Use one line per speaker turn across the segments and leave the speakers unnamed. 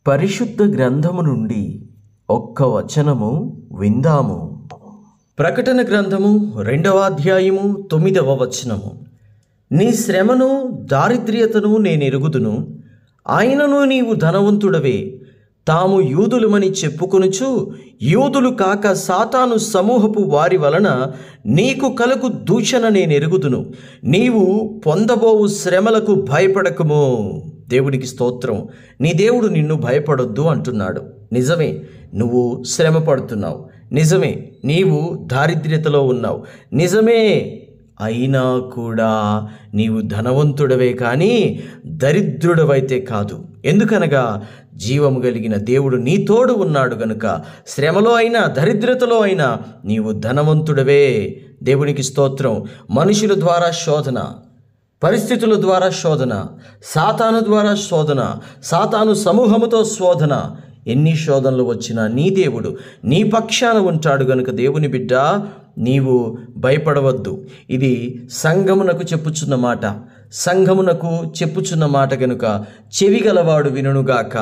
పరిశుద్ధ గ్రంథము నుండి ఒక్క వచనము విందాము. ప్రకటన గ్రంథము 2వ అధ్యాయము 9వ వచనము. నీ శ్రమను దారిద్ర్యతను నేనెరుగుదును, ఆయనను నీవు ధనవంతుడవే. తాము యూదులమని చెప్పుకొనుచు యూదులు కాక సాతాను సమూహపు వారి వలన నీకు కలుగు దూషణ నేనెరుగుదును. నీవు పొందబోవు శ్రమలకు భయపడకుము. దేవుడికి స్తోత్రం. నీ దేవుడు నిన్ను భయపడొద్దు అంటున్నాడు. నిజమే, నువ్వు శ్రమ పడుతున్నావు. నిజమే, నీవు దారిద్ర్యతలో ఉన్నావు. నిజమే, అయినా కూడా నీవు ధనవంతుడవే కానీ దరిద్రుడవైతే కాదు. ఎందుకనగా జీవము కలిగిన దేవుడు నీ తోడు ఉన్నాడు గనుక శ్రమలో అయినా దరిద్రతలో అయినా నీవు ధనవంతుడవే. దేవునికి స్తోత్రం. మనుషుల ద్వారా శోధన, పరిస్థితుల ద్వారా శోధన, సాతాను ద్వారా శోధన, సాతాను సమూహముతో శోధన, ఎన్ని శోధనలు వచ్చినా నీ దేవుడు నీ పక్షాన ఉంటాడు గనుక దేవుని బిడ్డ, నీవు భయపడవద్దు. ఇది సంఘమునకు చెప్పుచున్న మాట. సంఘమునకు చెప్పుచున్న మాట గనుక చెవిగలవాడు వినుగాక.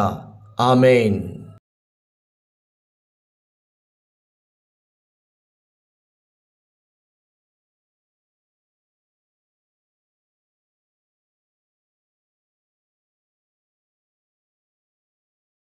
ఆమేన్.